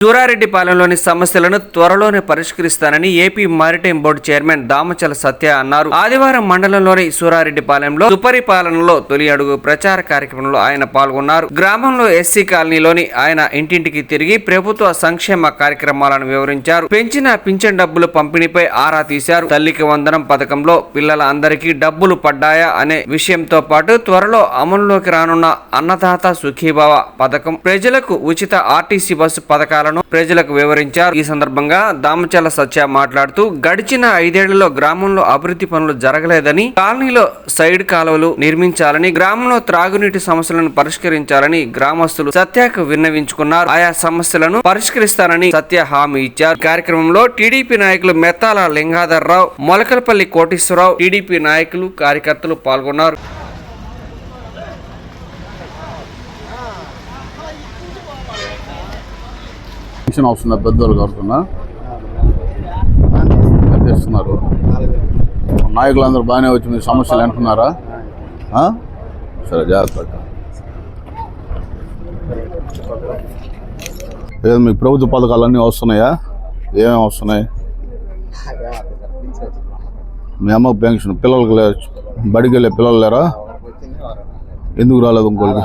సూరారెడ్డిపాలెంలోని సమస్యలను త్వరలోనే పరిష్కరిస్తానని AP maritime board chairman Damachala Satya అన్నారు. ఆదివారం మండలంలోని సూరారెడ్డిపాలెంలో సుపరిపాలనలో తొలి అడుగు ప్రచార కార్యక్రమంలో ఆయన పాల్గొన్నారు. గ్రామంలో ఎస్సీ కాలనీలోని ఆయన ఇంటింటికి తిరిగి ప్రభుత్వ సంక్షేమ కార్యక్రమాలను వివరించారు. పెంచిన పింఛన్ డబ్బులు పంపిణీపై ఆరా తీశారు. తల్లికి వందనం పథకంలో పిల్లల అందరికీ డబ్బులు పడ్డాయా అనే విషయంతో పాటు త్వరలో అమలులోకి రానున్న అన్నదాత సుఖీభవ పథకం, ప్రజలకు ఉచిత ఆర్టీసీ బస్సు పథకాలను ప్రజలకు వివరించారు. ఈ సందర్భంగా దామచల సత్య మాట్లాడుతూ గడిచిన 5 ఏళ్లలో గ్రామంలో అభివృద్ధి పనులు జరగలేదని, కాలనీలో సైడ్ కాలువలు నిర్మించాలని, గ్రామంలో త్రాగునీటి సమస్యలను పరిష్కరించాలని గ్రామస్తులు సత్యకు విన్నవించుకున్నారు. ఆయా సమస్యలను పరిష్కరిస్తానని సత్య హామీ ఇచ్చారు. కార్యక్రమంలో టీడీపీ నాయకులు మెత్తాల లింగాధర్రావు, మొలకలపల్లి కోటేశ్వరరావు, టీడీపీ నాయకులు కార్యకర్తలు పాల్గొన్నారు. అవసరం పెద్దోళ్ళు కడుతున్నా తెస్తున్నారు. నాయకులందరూ బాగానే వచ్చి మీ సమస్యలు అంటున్నారా? సరే, జాగ్రత్త. ఏదో మీకు ప్రభుత్వ పథకాలన్నీ వస్తున్నాయా? ఏమేమి వస్తున్నాయి? మీ అమ్మ పెన్షన్, పిల్లలకి బడికి వెళ్ళే పిల్లలు లేరా? ఎందుకు రాలేదు ఇంకోళ్ళకి?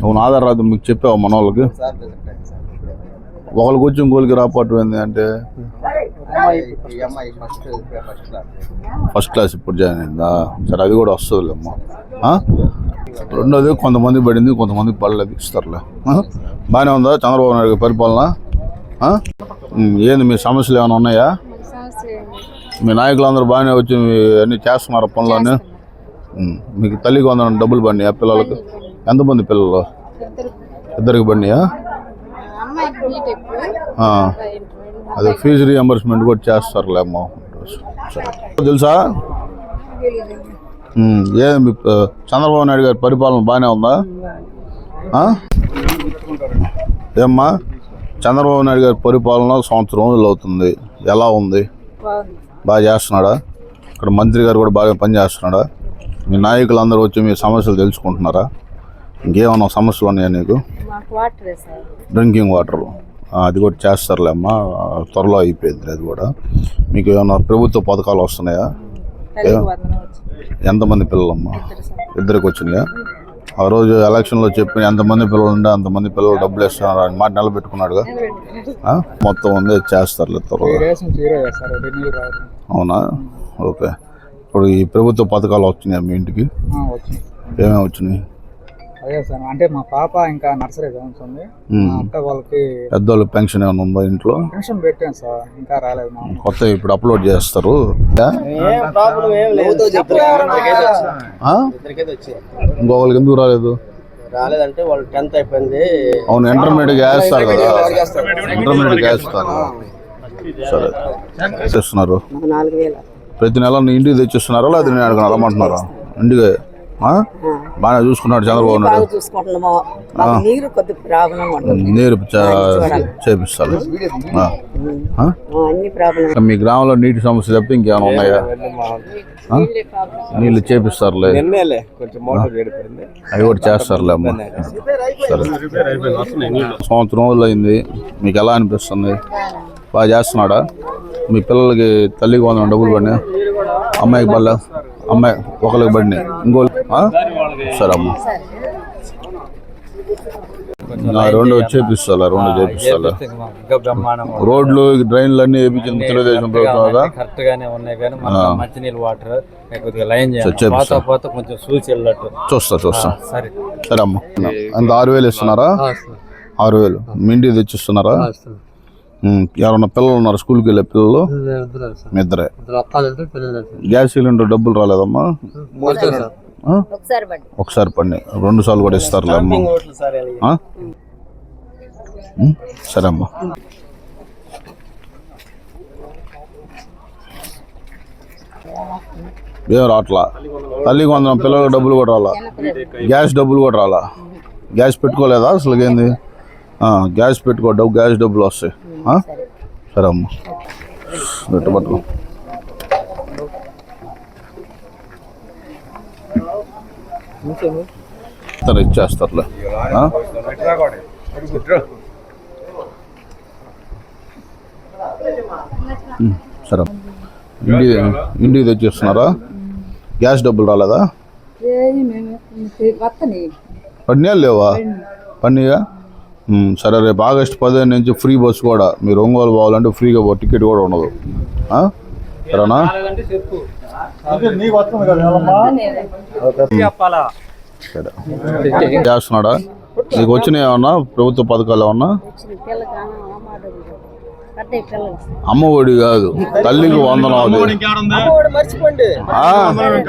అవును, ఆధార్ రాదు మీకు చెప్పావు మన వాళ్ళకి. ఒకరికి వచ్చి ఇంకోళ్ళకి రాపటం ఏంది అంటే ఫస్ట్ క్లాస్ ఇప్పుడు జాయిన్ అయిందా? సరే, అది కూడా వస్తుంది అమ్మా. రెండోది కొంతమంది పడింది, కొంతమందికి పడలేదు, ఇస్తారులే. బాగానే ఉందా చంద్రబాబు నాయుడు పరిపాలన? ఏంది మీ సమస్యలు ఏమైనా ఉన్నాయా? మీ నాయకులందరూ బాగానే వచ్చి అన్నీ చేస్తున్నారు పనులన్నీ. మీకు తల్లికి వందనం డబ్బులు పడినాయా పిల్లలకు? ఎంతమంది పిల్లలు? ఇద్దరికి పడినాయా? అదే ఫీజు రీఎంబర్స్మెంట్ కూడా చేస్తారులే అమ్మ. తెలుసా? ఏమి చంద్రబాబు నాయుడు గారి పరిపాలన బాగానే ఉందా? ఏమ్మా, చంద్రబాబు నాయుడు గారి పరిపాలన సంవత్సరం రోజులు అవుతుంది, ఎలా ఉంది? బాగా చేస్తున్నాడా? ఇక్కడ మంత్రి గారు కూడా బాగా పనిచేస్తున్నాడా? మీ నాయకులు అందరూ వచ్చి మీ సమస్యలు తెలుసుకుంటున్నారా? ఇంకేమన్నా సమస్యలు ఉన్నాయా నీకు? డ్రింకింగ్ వాటర్ అది కూడా చేస్తారులే అమ్మా, త్వరలో అయిపోయింది అది కూడా. మీకు ఏమన్నా ప్రభుత్వ పథకాలు వస్తున్నాయా? ఎంతమంది పిల్లలమ్మా? ఇద్దరికి వచ్చినాయా? ఆ రోజు ఎలక్షన్లో చెప్పిన ఎంతమంది పిల్లలు ఉంటే అంతమంది పిల్లలు డబ్బులు ఇస్తున్నారు అని మాట నిలబెట్టుకున్నాడుగా. మొత్తం ఉంది చేస్తారులే త్వరగా. అవునా? ఓకే. ఇప్పుడు ఈ ప్రభుత్వ పథకాలు వచ్చినాయా మీ ఇంటికి? ఏమేమి వచ్చినాయి? అదే సార్, అంటే మా పాప ఇంకా నర్సరీ చదువుతుంది. అక్క వాళ్ళకి పెద్దోళ్ళకి పెన్షన్ ఏమైనా ఉందా ఇంట్లో? పెన్షన్ పెట్టాను సార్, ఇంకా రాలేదు. కొత్త ఇప్పుడు అప్లోడ్ చేస్తారు. ఇంకొకరికి ఎందుకు రాలేదు? రాలేదంటే వాళ్ళు 10th అయిపోయింది. అవును, ఇంటర్మీడియట్ వేస్తారు కదా, ఇంటర్మీడియట్ వేస్తారు. సరే, తెస్తున్నారు. ప్రతి నెల ఇంటికి తెచ్చిస్తున్నారా లేదా నేను అడగను రమ్మంటున్నారా? ఇంటికి బాగా చూసుకున్నాడు చంద్రబాబు నాయుడు. నీరు చేపిస్తారు. మీ గ్రామంలో నీటి సమస్య తప్ప ఇంకేమైనా ఉన్నాయా? నీళ్ళు చేపిస్తారులే, అవి కూడా చేస్తారులే అమ్మ. సరే, సంవత్సరం రోజులు అయింది, మీకు ఎలా అనిపిస్తుంది? బాగా చేస్తున్నాడా? మీ పిల్లలకి తల్లికి వందనం డబ్బులు పడినాయి, అమ్మాయికి పడలే? అమ్మాయి ఒకరికి పడినాయి, ఇంకోళ్ళు? సరే అమ్మ, రెండు చేపిస్తా, రెండు చేపిస్తా. రోడ్లు డ్రైన్లు అన్ని వేయించింది తెలుగుదేశం ప్రభుత్వం. చూస్తా. సరే అమ్మ, అంత 6,000 ఇస్తున్నారా? 6,000 మీ ఇంటికి తెచ్చిస్తున్నారా? ఎవరన్నా పిల్లలు ఉన్నారు స్కూల్కి వెళ్ళే పిల్లలు? ఇద్దరే. గ్యాస్ సిలిండర్ డబ్బులు రాలేదమ్మా? ఒకసారి పడినాయి, 2 సార్లు కూడా ఇస్తారులే అమ్మ. సరే అమ్మా. ఏం రావట్లా? తల్లికి వందనం పిల్లలకు డబ్బులు కూడా రాలా, గ్యాస్ డబ్బులు కూడా రాలా. గ్యాస్ పెట్టుకోలేదా అసలు? ఏంది గ్యాస్ పెట్టుకో, గ్యాస్ డబ్బులు వస్తాయి. సరే అమ్మా, పట్టుకో. ఇచ్చేస్తారులే. సరే ఇంటికి తెచ్చిస్తున్నారా? గ్యాస్ డబ్బులు రాలేదా? పడినా లేవా? పడినాయా? సరే, రేపు ఆగస్టు 15 నుంచి ఫ్రీ బస్సు కూడా. మీరు ఒంగోలు పోవాలంటే ఫ్రీగా టికెట్ కూడా ఉండదు. సరేనా? సరే చేస్తున్నాడా? నీకు వచ్చినాయి ఏమన్నా ప్రభుత్వ పథకాలు ఏమన్నా? అమ్మ ఒడి కాదు, తల్లికి వందనం. అది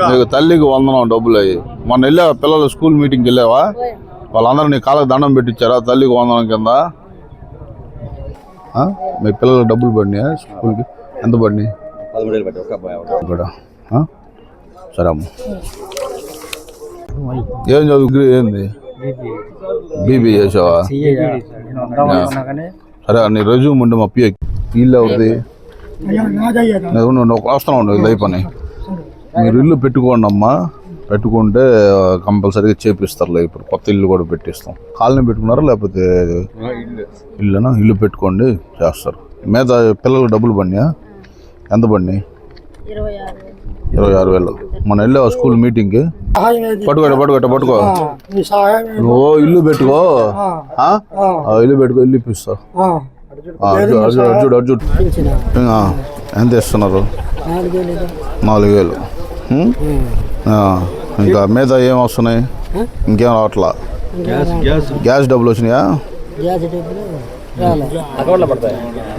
నీకు తల్లికి వందనం డబ్బులు అయ్యి. మొన్న వెళ్ళావా పిల్లలు స్కూల్ మీటింగ్కి వెళ్ళావా? వాళ్ళందరూ నీ కాళ్ళకి దండం పెట్టించారా తల్లికి వందనం కింద? మీ పిల్లలకు డబ్బులు పడినాయా స్కూల్కి? ఎంత పడినాయి? 13,000. సరే అమ్మ. ఏం చదువు? ఏంది బీబీ చేసావా? సరే, నీ రెజ్యూమ్ ఉండి మా పిఏ ఇల్లు అవుతుంది. నువ్వు వస్తున్నావు ఇది అయిపోయి. మీరు ఇల్లు పెట్టుకోండి అమ్మా. పెట్టుకుంటే కంపల్సరీగా చేపిస్తారులే. ఇప్పుడు కొత్త ఇల్లు కూడా పెట్టిస్తాం. కాలనీ పెట్టుకున్నారా లేకపోతే ఇల్లునా? ఇల్లు పెట్టుకోండి చేస్తారు. మీద పిల్లలకు డబ్బులు పడినాయా? ఎంత పడినాయి? 26,000. మన వెళ్ళావా స్కూల్ మీటింగ్కి? పట్టుకో. నువ్వు ఇల్లు పెట్టుకో. ఇల్లు ఇప్పిస్తా. అర్జుడు ఎంత ఇస్తున్నారు? 4,000. ఇంకా మీద ఏం వస్తున్నాయి? ఇంకేం రావట్లా? గ్యాస్ డబ్బులు వచ్చినాయా?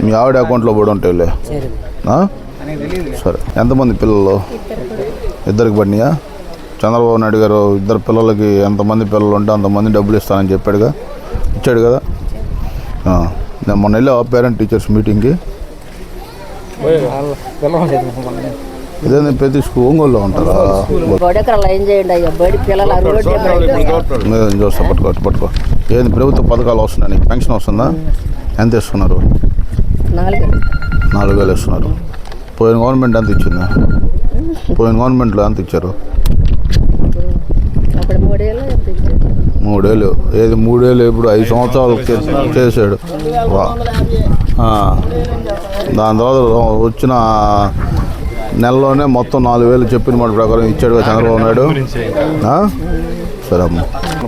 మీ ఆవిడ అకౌంట్లో పడి ఉంటాయిలే. సరే, ఎంతమంది పిల్లలు? 2 పడినాయా? చంద్రబాబు నాయుడు గారు 2 పిల్లలకి ఎంతమంది పిల్లలు ఉంటే అంతమంది డబ్బులు ఇస్తానని చెప్పాడుగా, ఇచ్చాడు కదా. నేను మొన్న వెళ్ళా పేరెంట్ టీచర్స్ మీటింగ్కి. ఇదేంటి ప్రతి స్కూల్ ఒంగోలులో ఉంటారా? చూస్తా. పట్టుకో. ఏది ప్రభుత్వ పథకాలు వస్తున్నాయి? నీకు పెన్షన్ వస్తుందా? ఎంత ఇస్తున్నారు? 4,000 ఇస్తున్నారు. పోయిన గవర్నమెంట్ ఎంత ఇచ్చిందా? పోయిన గవర్నమెంట్లో ఎంత ఇచ్చారు? 3,000. ఏది 3,000? ఇప్పుడు 5 సంవత్సరాలు చేశాడు. దాని తర్వాత వచ్చిన నెలలోనే మొత్తం 4,000 చెప్పిన మాట ప్రకారం ఇచ్చాడుగా చంద్రబాబు నాయుడు. సరే అమ్మ.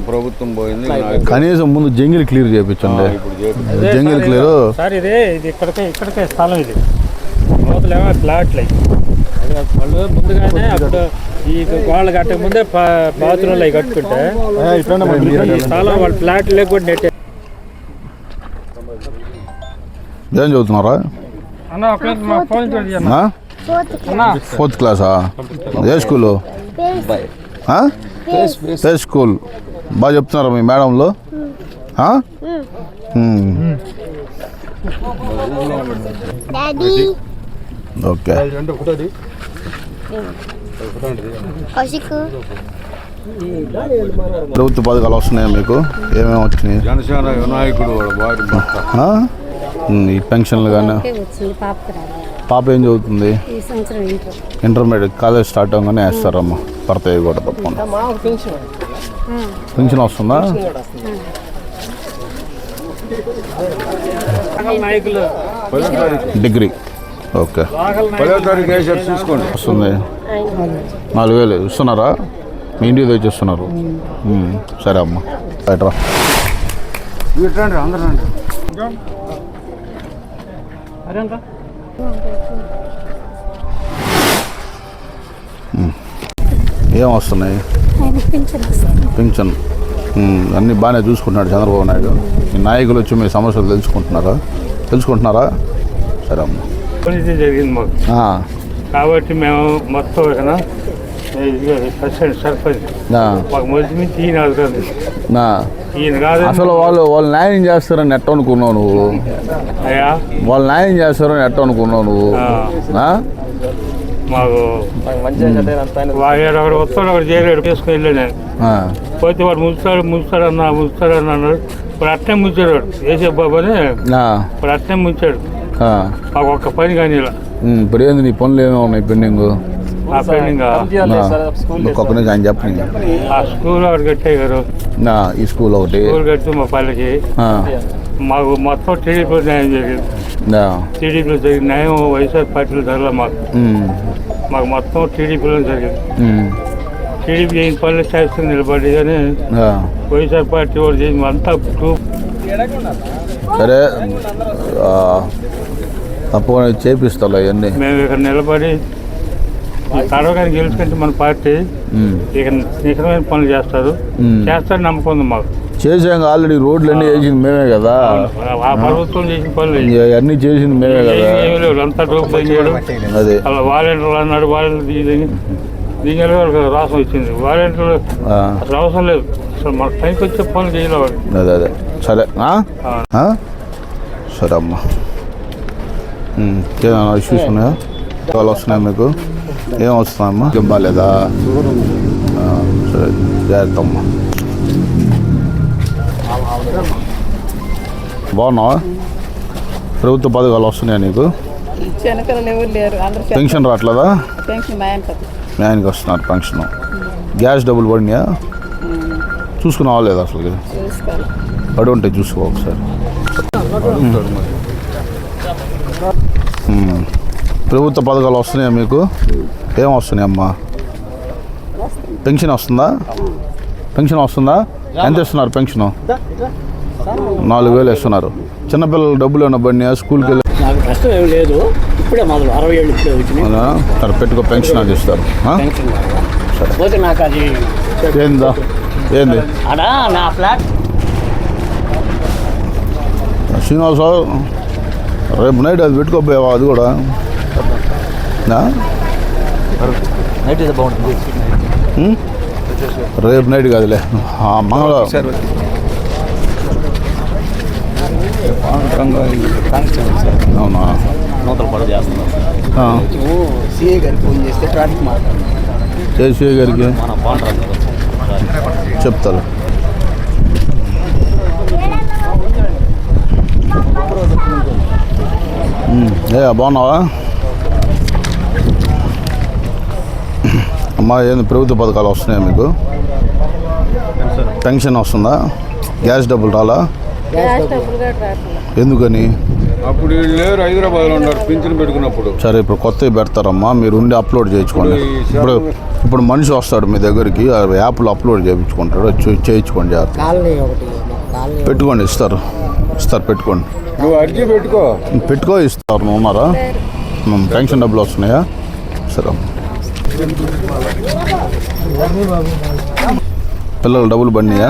ప్రభుత్వం పోయింది. కనీసం ముందు జంగిల్ క్లియర్ చేయించండి. Jungle clear. ఇక్కడికే స్థలం ఇది. అవతలేమో ఫ్లాట్లు వాళ్ళు ముందుగానే అప్పుడు ఈ వాళ్ళు కట్టక ముందే బాత్రూంలు అవి కట్టుకుంటే స్థలం వాళ్ళు ఫ్లాట్లు లేకుండా నెట్టే. ఏం చదువుతున్నారా? 4th క్లాసా? ఏ స్కూలు? స్కూల్ బాగా చెప్తున్నారా మీ మేడంలో? ఓకే. ప్రభుత్వ పథకాలు వస్తున్నాయా మీకు? ఏమేమి వచ్చినాయి? జనసేన వినాయకుడు ఈ పెన్షన్లు కానీ. పాప ఏం చదువుతుంది? ఇంటర్మీడియట్. కాలేజ్ స్టార్ట్ అవ్వగానే వేస్తారమ్మా. పడతాయి కూడా తప్పకుండా. పెన్షన్ వస్తుందా? డిగ్రీ. ఓకే. 10వ తారీఖు వేసారు చూసుకోండి. వస్తుంది. 4,000 ఇస్తున్నారా? మీ ఇంటికి తెచ్చిస్తున్నారు. సరే అమ్మ. రైట్రా. అందరూ రండి. ఏం వస్తున్నాయి? పింఛన్. అన్నీ బాగానే చూసుకుంటున్నాడు చంద్రబాబు నాయుడు. మీ నాయకులు వచ్చి మీ సమస్యలు తెలుసుకుంటున్నారా? సరే అమ్మ. జరిగింది మాకు కాబట్టి మేము మొత్తం సర్పంచ్ మాకు మొదటి నుంచి ఈయన అవుతుంది. ఈయన కాదు అసలు వాళ్ళు న్యాయం చేస్తారని ఎట్ట అనుకున్నావు నువ్వు? అయ్యా వాళ్ళు న్యాయం చేస్తారని ఎట్ట అనుకున్నావు నువ్వు? మాకు వాడు వస్తాడు, ఒకటి జైలు తీసుకుని వెళ్ళాను నేను. పోతే వాడు ముంచుతాడు అన్నాడు. ఇప్పుడు అట్నే ముంచాడు వాడు. వేసే బాబు అని ఇప్పుడు అట్నే ముంచాడు. మాకు ఒక్క పని కానీ ఇలా. ఇప్పుడు ఏంది నీ పనులు ఏమో ఉన్నాయి పెండింగ్? ఆ పెండింగ్ ఒక్కొక్క నుంచి ఆయన చెప్పండి. ఆ స్కూల్ ఒకటి కట్టాయి గారు. ఈ స్కూల్ ఒకటి స్కూల్ కడితే మా పల్లెకి మాకు మొత్తం టీడీపీ న్యాయం జరిగింది. టీడీపీలో జరిగిన న్యాయం వైఎస్ఆర్ పార్టీలో జరగలేదు మాకు మొత్తం టీడీపీలో జరిగింది. టీడీపీ చేసిన పనులు శాస్త్రం నిలబడి కానీ వైఎస్ఆర్ పార్టీ వాళ్ళు చేసిన అంతా గ్రూప్. సరే తప్పకుండా చేపిస్తా అవన్నీ. మేము ఇక్కడ నిలబడి కడవగానే గెలుచుకుంటే మన పార్టీ ఇక నిజమైన పనులు చేస్తారు నమ్మకం ఉంది మాకు. చేసాక ఆల్రెడీ రోడ్లు అన్నీ వేసింది మేమే కదా, ఆ ప్రభుత్వం చేసిన పనులు అన్నీ చేసింది మేమే కదా. ఏమీ లేవు, అంతా గ్రూప్ దిగాడు. అదే అలా వాలంటీర్లు అన్నాడు, వాలంటీర్ దిగారు, వాళ్ళకి రాసం వచ్చింది. వాలంటీర్లు అసలు అవసరం లేదు, అసలు మన టైంకి వచ్చే పనులు చేయలేవాడు. అదే అదే సరే సరే అమ్మా. ఏదైనా ఇష్యూస్ ఉన్నాయా? కాల్ వస్తున్నాయా మీకు? ఏం వస్తున్నాయమ్మా? ఏం బాగాలేదా? సరే జాగ్రత్త అమ్మా. బాగున్నావా? ప్రభుత్వ పథకాలు వస్తున్నాయా నీకు? పెన్షన్ రావట్లేదా? మీ ఆయనకి వస్తున్నారు పెన్షన్. గ్యాస్ డబ్బులు పడినాయా? చూసుకున్నావా లేదా? అసలు పడి ఉంటాయి, చూసుకో ఒకసారి. ప్రభుత్వ పథకాలు వస్తున్నాయా మీకు? ఏం వస్తున్నాయమ్మా? పెన్షన్ వస్తుందా? పెన్షన్ వస్తుందా? ఎంత ఇస్తున్నారు పెన్షను? 4,000 ఇస్తున్నారు. చిన్నపిల్లలు డబ్బులు ఏమన్నా పడినాయా? స్కూల్కి వెళ్ళి నాకు కష్టం ఏం లేదు, ఇప్పుడే మొదలు 60 ఏళ్ళు ఇప్పుడే వచ్చినాయి. సరే పెట్టుకో, పెన్షన్ అది ఇస్తారు. పోతే నాకు అది ఏంది అడా నా ఫ్లాట్ శ్రీనివాసరావు రేపు నైట్ అది పెట్టుకోపోయావా? అది కూడా నైట్ అయితే బాగుంటుంది. రేపు నైట్ కాదులే, మంగళవారం. అవునా? నూతన పనులు చేస్తున్నాం. సిఐ గారికి ఫోన్ చేస్తే ట్రాఫిక్ మాట్లాడుతున్నాం. సిఐ గారికి మన బాగుంటుంది చెప్తారు. బాగున్నావా అమ్మా? ఏంది ప్రభుత్వ పథకాలు వస్తున్నాయా మీకు? పెన్షన్ వస్తుందా? గ్యాస్ డబ్బులు రాలా? ఎందుకని? అప్పుడు వీళ్ళు లేరు, హైదరాబాద్లో ఉన్నారు పింఛన్ పెట్టుకున్నప్పుడు. సరే ఇప్పుడు కొత్తవి పెడతారమ్మా, మీరు ఉండి అప్లోడ్ చేయించుకోండి. ఇప్పుడు మనిషి వస్తాడు మీ దగ్గరికి, యాప్లో అప్లోడ్ చేయించుకుంటాడు, చేయించుకోండి. పెట్టుకోండి, ఇస్తారు పెట్టుకోండి. నువ్వు అర్జీ పెట్టుకో ఇస్తారు. నువ్వు ఉన్నారా? పెన్షన్ డబ్బులు వస్తున్నాయా? సరే పిల్లలు డబ్బులు పడినాయా?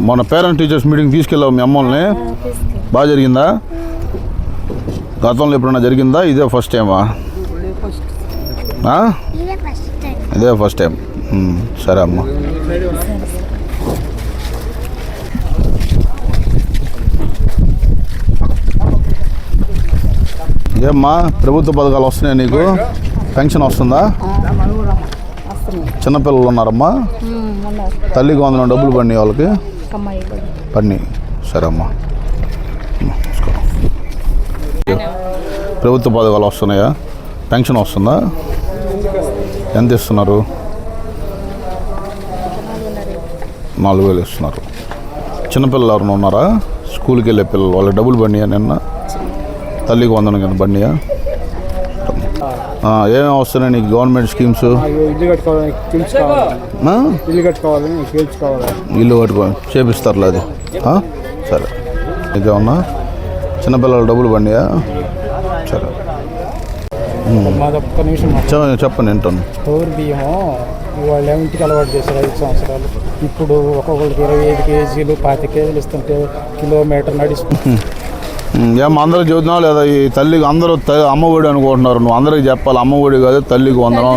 మొన్న పేరెంట్ టీచర్స్ మీటింగ్ తీసుకెళ్ళావు మీ అమ్మల్ని, బాగా జరిగిందా? గతంలో ఎప్పుడైనా జరిగిందా? ఇదే ఫస్ట్ టైమా? ఇదే ఫస్ట్ టైం. సరే అమ్మా. ఏమ్మా ప్రభుత్వ పథకాలు వస్తున్నాయా నీకు? పెన్షన్ వస్తుందా? చిన్నపిల్లలు ఉన్నారమ్మా? తల్లికి 100 డబ్బులు పడినాయి వాళ్ళకి? పడినాయి. సరే అమ్మా. ప్రభుత్వ పథకాలు వస్తున్నాయా? పెన్షన్ వస్తుందా? ఎంత ఇస్తున్నారు? 4,000 ఇస్తున్నారు. చిన్నపిల్లలు ఎవరైనా ఉన్నారా? స్కూల్కి వెళ్ళే పిల్లలు, వాళ్ళకి డబ్బులు పడినాయా? నిన్న తల్లికి 100 కింద పడినాయా? ఏమేమి వస్తున్నాయి నీకు గవర్నమెంట్ స్కీమ్స్? ఇల్లు కట్టుకో చేపిస్తారులే అది. సరే ఇదేమన్నా చిన్నపిల్లల డబ్బులు పడినాయా? సరే చెప్పండి వింటాను. టోర్ బియ్యము వాళ్ళు ఇంటికి అలవాటు చేశారు 5 సంవత్సరాలు. ఇప్పుడు ఒక్కొక్కరికి 25 కేజీలు 25 కేజీలు ఇస్తుంటే కిలోమీటర్ నడిచి ఏమో అందరూ చెబుతున్నావు లేదా? ఈ తల్లికి అందరూ అమ్మఒడి అనుకుంటున్నారు. నువ్వు అందరికి చెప్పాలి, అమ్మఒడి కాదు తల్లికి 100.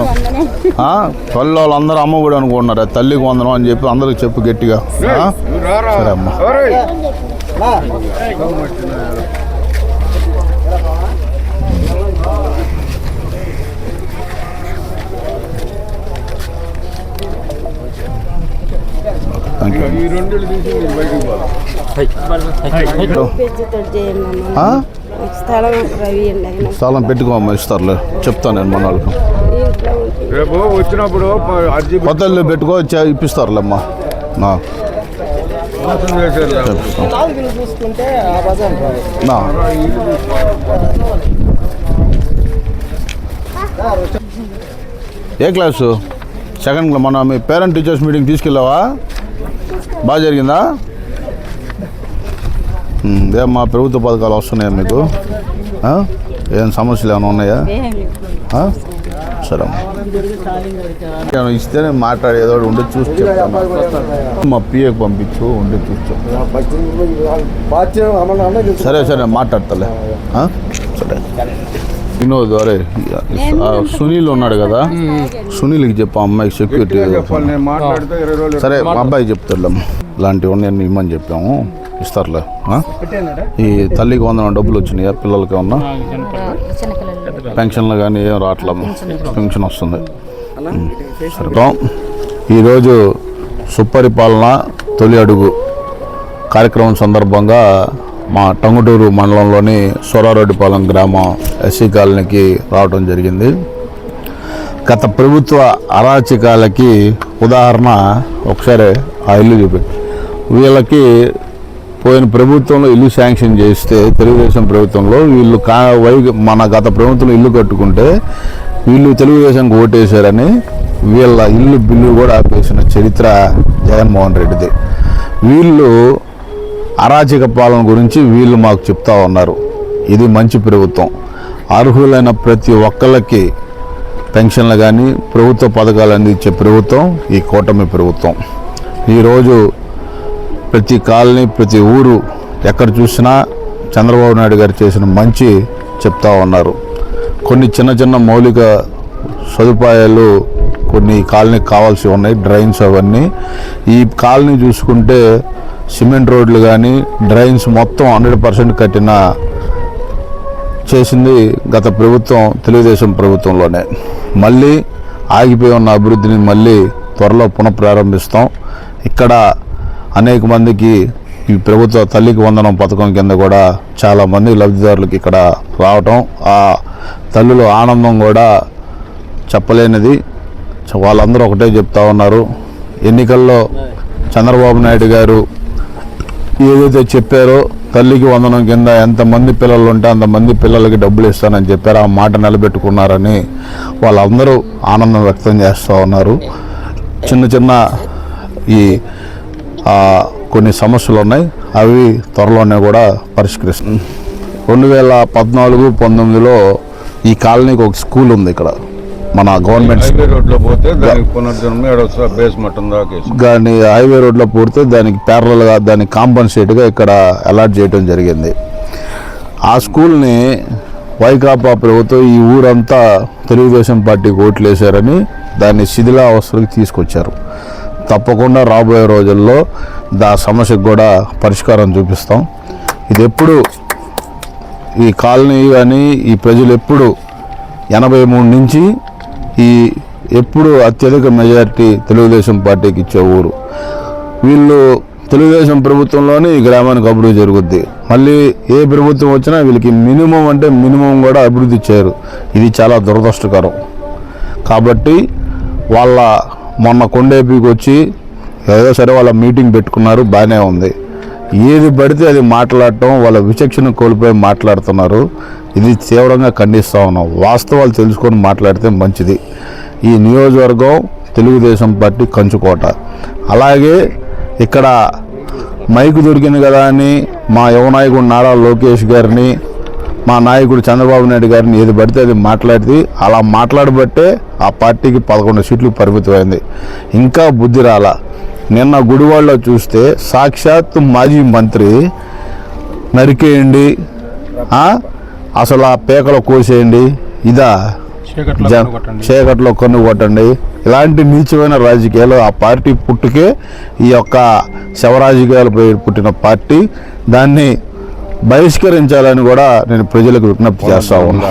పల్లె వాళ్ళు అందరూ అమ్మఒడి అనుకుంటున్నారు, తల్లికి 100 అని చెప్పి అందరికి చెప్పు గట్టిగా. సరే అమ్మా. ఈ 2 తీసి బయటికి స్థలం పెట్టుకోమ్మా, ఇస్తారులే. చెప్తాను నేను మన వాళ్ళకి. రేపు వచ్చినప్పుడు అర్జీ కొత్త ఇల్లు పెట్టుకో ఇప్పిస్తారులేమ్మా. మోసం చేశారు. నాలుగు చూసుకుంటే ఆ బజార్ రాదు. నా. ఏ క్లాసు? Second class. మన మీ పేరెంట్ టీచర్స్ మీటింగ్ తీసుకెళ్ళావా? బాగా జరిగిందా? ఏమ్మా ప్రభుత్వ పథకాలు వస్తున్నాయా మీకు? ఏం సమస్యలు ఏమైనా ఉన్నాయా? సరే అమ్మా, ఇస్తేనే మాట్లాడేదో ఉండి చూసి చెప్తాను. మా పిఏకి పంపించు, ఉండి చూసి సరే సరే మాట్లాడతలే. సరే వినోద్, అరే సునీల్ ఉన్నాడు కదా, సునీల్కి చెప్పు అమ్మాయికి సెక్యూరిటీ. చెప్పాలి, నేను మాట్లాడితే 20 రోజులు. సరే మా అబ్బాయి చెప్తాడు, ఇలాంటివి ఉన్నాయని ఇమ్మని చెప్పాము, ఇస్తారులే. ఈ తల్లికి 100 డబ్బులు వచ్చినాయా పిల్లలకి? ఏమన్నా పెన్షన్లు కానీ ఏం రావట్లేదు, పెన్షన్ వస్తుంది. సరే, ఈరోజు సుపరిపాలన తొలి అడుగు కార్యక్రమం సందర్భంగా మా టంగుటూరు మండలంలోని సూరారెడ్డిపాలెం గ్రామం ఎస్సీ కాలనీకి రావడం జరిగింది. గత ప్రభుత్వ అరాచకాలకి ఉదాహరణ ఒకసారి ఆ ఇల్లు చూపెట్టి, వీళ్ళకి పోయిన ప్రభుత్వంలో ఇల్లు శాంక్షన్ చేస్తే తెలుగుదేశం ప్రభుత్వంలో వీళ్ళు మన గత ప్రభుత్వంలో ఇల్లు కట్టుకుంటే వీళ్ళు తెలుగుదేశంకి ఓటేశారని వీళ్ళ ఇల్లు బిల్లు కూడా ఆపేసిన చరిత్ర జగన్మోహన్ రెడ్డిది. వీళ్ళు అరాచక పాలన గురించి వీళ్ళు మాకు చెప్తా ఉన్నారు. ఇది మంచి ప్రభుత్వం, అర్హులైన ప్రతి ఒక్కళ్ళకి పెన్షన్లు కానీ ప్రభుత్వ పథకాలు అందించే ప్రభుత్వం ఈ కూటమి ప్రభుత్వం. ఈరోజు ప్రతి కాలనీ ప్రతి ఊరు ఎక్కడ చూసినా చంద్రబాబు నాయుడు గారు చేసిన మంచి చెప్తా ఉన్నారు. కొన్ని చిన్న చిన్న మౌలిక సదుపాయాలు కొన్ని కాలనీకి కావాల్సి ఉన్నాయి, డ్రైన్స్ అవన్నీ. ఈ కాలనీ చూసుకుంటే సిమెంట్ రోడ్లు కానీ డ్రైన్స్ మొత్తం 100% కట్టిన చేసింది గత ప్రభుత్వం తెలుగుదేశం ప్రభుత్వంలోనే. మళ్ళీ ఆగిపోయి ఉన్న అభివృద్ధిని మళ్ళీ త్వరలో పునఃప్రారంభిస్తాం. ఇక్కడ అనేక మందికి ఈ ప్రభుత్వ తల్లికి వందనం పథకం కింద కూడా చాలామంది లబ్ధిదారులకి ఇక్కడ రావటం, ఆ తల్లుల ఆనందం కూడా చెప్పలేనిది. వాళ్ళందరూ ఒకటే చెప్తా ఉన్నారు, ఎన్నికల్లో చంద్రబాబు నాయుడు గారు ఏదైతే చెప్పారో తల్లికి వందనం కింద ఎంతమంది పిల్లలు ఉంటే అంతమంది పిల్లలకి డబ్బులు ఇస్తానని చెప్పారు, ఆ మాట నిలబెట్టుకున్నారని వాళ్ళందరూ ఆనందం వ్యక్తం చేస్తూ ఉన్నారు. చిన్న చిన్న ఈ కొన్ని సమస్యలు ఉన్నాయి, అవి త్వరలోనే కూడా పరిష్కరిస్తుంది. 2014-19లో ఈ కాలనీకి ఒక స్కూల్ ఉంది ఇక్కడ, మన గవర్నమెంట్ రోడ్లో పోతే దానికి పునర్జన్మ బేస్మెంట్ కానీ హైవే రోడ్లో పోతే దానికి ప్యారలల్గా దానికి కాంపన్సేట్గా ఇక్కడ అలాట్ చేయడం జరిగింది. ఆ స్కూల్ని వైకాపా ప్రభుత్వం ఈ ఊరంతా తెలుగుదేశం పార్టీకి ఓట్లు వేశారని దాన్ని శిథిలావస్థలకు తీసుకొచ్చారు. తప్పకుండా రాబోయే రోజుల్లో సమస్యకు కూడా పరిష్కారం చూపిస్తాం. ఇది ఎప్పుడు ఈ కాలనీ కానీ ఈ ప్రజలు ఎప్పుడు 83 నుంచి ఎప్పుడు అత్యధిక మెజారిటీ తెలుగుదేశం పార్టీకి ఇచ్చే ఊరు. వీళ్ళు తెలుగుదేశం ప్రభుత్వంలోనే ఈ గ్రామానికి అభివృద్ధి జరుగుద్ది. మళ్ళీ ఏ ప్రభుత్వం వచ్చినా వీళ్ళకి మినిమం అంటే మినిమం కూడా అభివృద్ధి చేయరు. ఇది చాలా దురదృష్టకరం. కాబట్టి వాళ్ళ మొన్న కొండేపీకి వచ్చి ఏదో సరే వాళ్ళ మీటింగ్ పెట్టుకున్నారు, బాగానే ఉంది. ఏది పడితే అది మాట్లాడటం, వాళ్ళ విచక్షణ కోల్పోయి మాట్లాడుతున్నారు. ఇది తీవ్రంగా ఖండిస్తూ ఉన్నాం. వాస్తవాలు తెలుసుకొని మాట్లాడితే మంచిది. ఈ నియోజకవర్గం తెలుగుదేశం పార్టీ కంచుకోట. అలాగే ఇక్కడ మైకు దొరికింది కదా అని మా యువ నాయకుడు నారా లోకేష్ గారిని, మా నాయకుడు చంద్రబాబు నాయుడు గారిని ఏది పడితే అది మాట్లాడితే, అలా మాట్లాడబట్టే ఆ పార్టీకి 11 సీట్లు పరిమితమైంది. ఇంకా బుద్ధి రాలా. నిన్న గుడివాడలో చూస్తే సాక్షాత్ మాజీ మంత్రి నరికేయండి, అసలు ఆ పేకలో కోసేయండి, ఇదా చీకట్లో కన్ను కొట్టండి, ఇలాంటి నీచమైన రాజకీయాలు ఆ పార్టీ పుట్టుకే ఈ యొక్క శవరాజకీయాలపై పుట్టిన పార్టీ. దాన్ని బహిష్కరించాలని కూడా నేను ప్రజలకు విజ్ఞప్తి చేస్తా ఉన్నా.